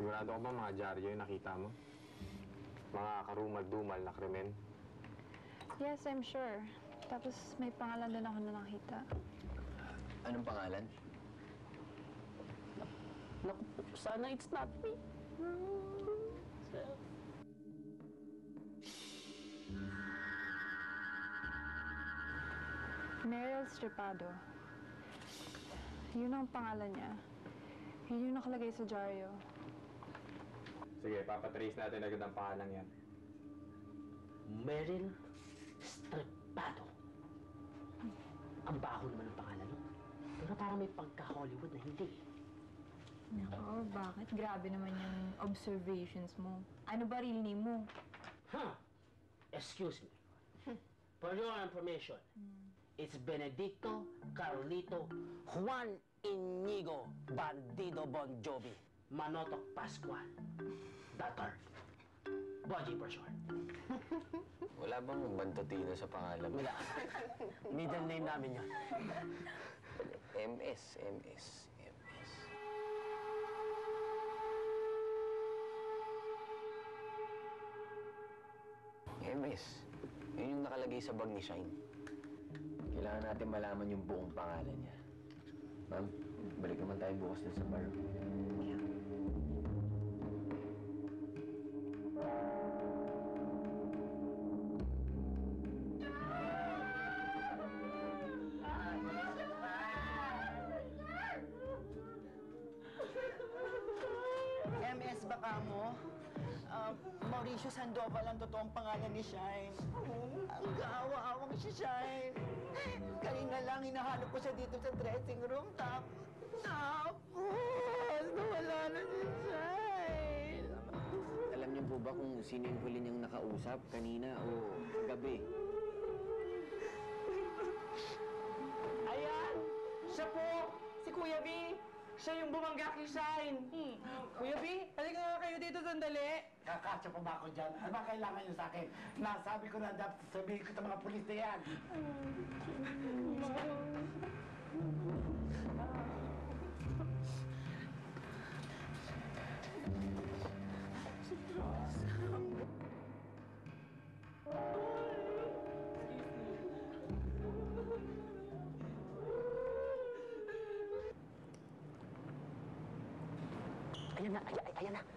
Sigurado ka ba mga dyaryo yung nakita mo? Mga karumal-dumal na krimen? Yes, I'm sure. Tapos may pangalan din ako na nakita. Anong pangalan? Naku, sana it's not me. Mariel Stripado. Yun ang pangalan niya. Yun yung nakalagay sa dyaryo. Sige, papatrace natin agad ang pangalan yan. Meryl Stripado. Ang baho naman ang pangalan, no? Pero parang may pagka-Hollywood na hindi. Nako, bakit? Grabe naman yung observations mo. Ano ba real name mo? Excuse me. For your information, it's Benedicto Carlito Juan Inigo Bandido Bon Jovi Manotok Pascual the Third. Boji for short. Wala bang Bantotino sa pangalan mo? Wala. Middle name namin yun. MS. MS. Yun yung nakalagay sa bag ni Shine. Kailangan natin malaman yung buong pangalan niya. Ma'am, balik naman tayo bukas din sa bar. MS baka mo? Mauricio Sandoval ang totoong pangalan ni Shine. Ang kaawa-awang si Shine. Kanina lang hinahanap ko siya dito sa dressing room. Tapos, nawala na si Shine. Alam niyo po ba kung sino yung huli niyang nakausap kanina o gabi? Ayan! Siya po! Si Kuya B! Siya yung bumangga kay Shine! Kuya B, halika nga kayo dito sandali! Kakasya pa ba ako dyan? Ano ba kailangan niyo sa akin? Nasabi ko na dapat sabihin ko sa mga pulis na yan.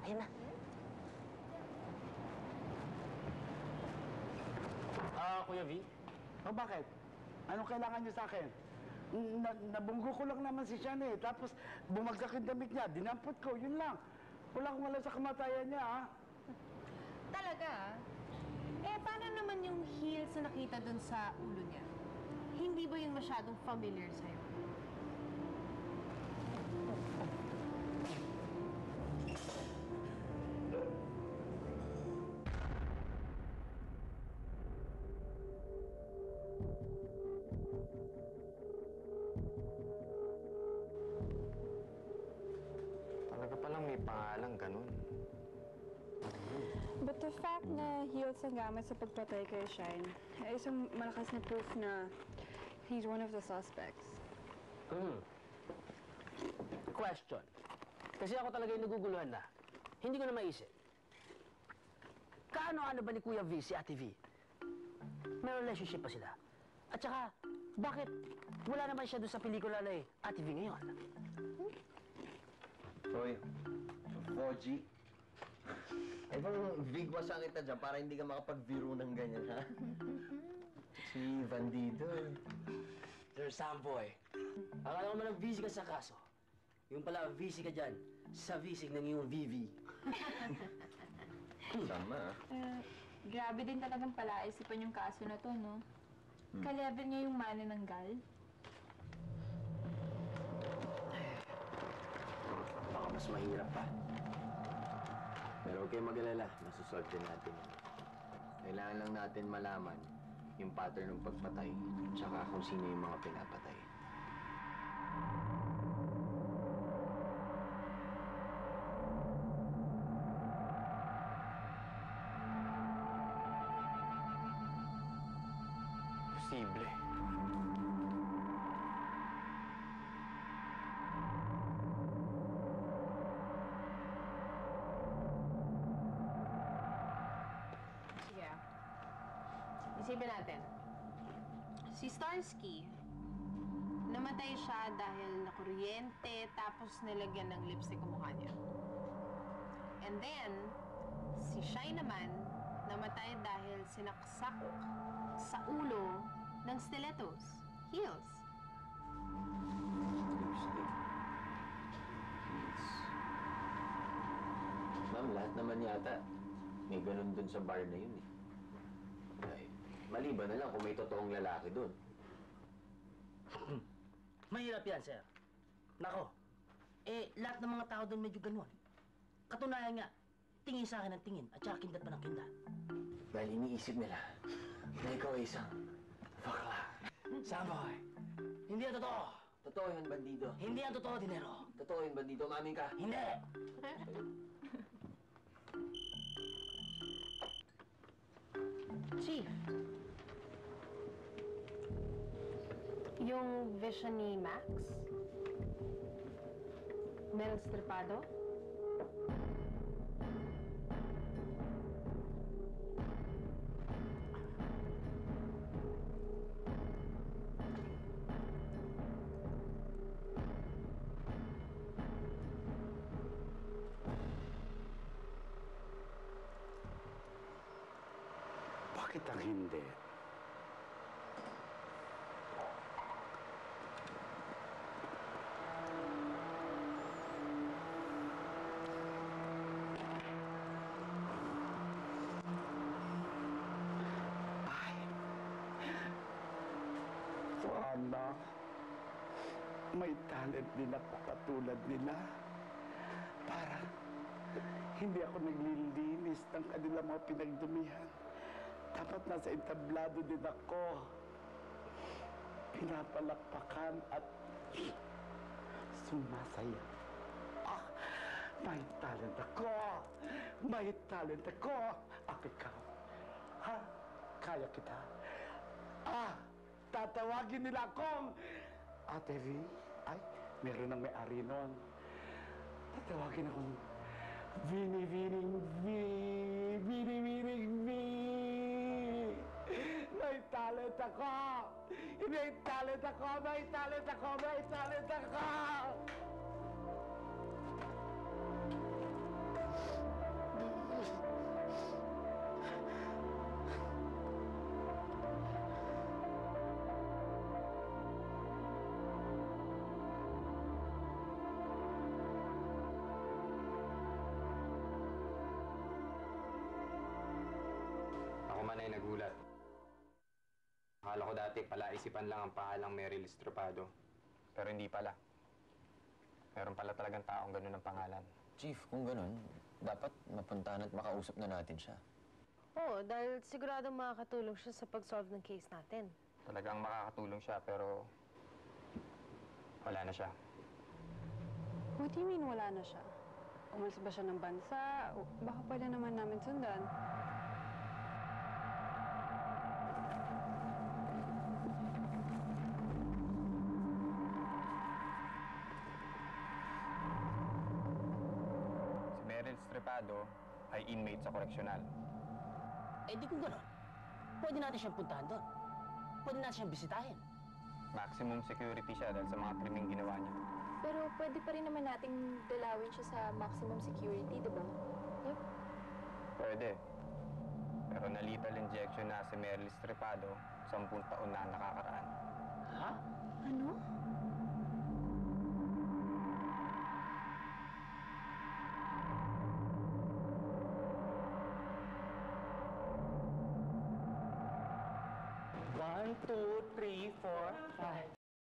Ayan na. Kuya V? O bakit? Anong kailangan niyo sa akin? Nabunggo ko lang naman si Sean eh. Tapos bumagsak yung damit niya. Dinampot ko, yun lang. Wala sa kamatayan niya, ha? Talaga? Paano naman yung heels na nakita dun sa ulo niya? Hindi ba yun masyadong familiar sa'yo? Talaga palang may pangalang ganun. But the fact na heels ang gamit sa pagpatay kay Shine ay isang malakas na proof na he's one of the suspects. Question. Kasi ako talaga yung naguguluhan na. Hindi ko na maisip. Kaano-ano ba ni Kuya V si Ate V? May relationship pa sila. At saka, bakit wala naman siya doon sa pelikula na Ate V ngayon? Hoy, Foji. Ay bang vigwasan kita dyan para hindi ka makapag-viro ng ganyan, ha? Si Bandido eh. Sir Samboy, akala ko man busy ka sa kaso. Yung pala, busy ka dyan sa visig ng iyong VV. Tama, Grabe din talagang palaisipan yung kaso na to, no? Ka-level niya yung manananggal. Baka mas mahirap pa. Pero huwag kayong mag-alala, masusolve din natin. Kailangan lang natin malaman yung pattern ng pagpatay, tsaka kung sino yung mga pinapatay. Posible. Isipin natin. Si Starsky, namatay siya dahil nakuryente tapos nilagyan ng lipstick ang mukha niya. And then, si Shine naman, namatay dahil sinaksak sa ulo ng stilettos, heels. Ma'am, lahat naman yata may ganun dun sa bar na yun eh. Ay, maliban na lang kung may totoong lalaki dun. Mahirap yan, sir. Nako, lahat ng mga tao doon medyo ganun. Katunayan nga, tingin sa akin ng tingin at saka kindat pa ng kindat. Dahil iniisip nila na ikaw ay isang bakla. Samboy, hindi yan totoo. Totoo yan, bandido. Hindi yan totoo, dinero. Totoo yan, bandido. Umamin ka. Hindi. Chief, yung vision ni Max? Meryl Stripado? Bakit ang hindi? Ay, sana may talent din ako katulad nila para hindi ako naglilinis ng kanilang mga pinagdumihan. Dapat nasa entablado din ako. Pinapalakpakan at sumasaya. Ah, may talent ako! May talent ako! At ikaw, ha? Kaya kita? Ah, tatawagin nila akong Ate V. Ay, meron ng may-ari nun. Tatawagin akong Vini, Vini, Vini, Vini, Vini. May talent ako! May talent ako! May talent ako! May talent ako! Ako man ay nagulat. Akala ko dati palaisipan lang ang pangalang Meryl Stripado. Pero hindi pala. Meron pala talagang taong ganun ang pangalan. Chief, kung ganun, dapat mapuntahan at makausap na natin siya. Oo, dahil siguradong makakatulong siya sa pag-solve ng case natin. Talagang makakatulong siya pero wala na siya. What do you mean wala na siya? Umalis ba siya ng bansa? O baka pwede naman namin sundan. Si Meryl Stripado ay inmate sa koreksyonal. Di kung gano'n, pwede natin siyang puntahan doon. Pwede natin siyang bisitahin. Maximum security siya dahil sa mga krimeng ginawa niya. Pero pwede pa rin naman nating dalawin siya sa maximum security, di ba? Yep. Pwede. Pero na-lethal injection na si Meryl Stripado 10 taon na nakakaraan. Ha? Ano? One, two, three, four, five.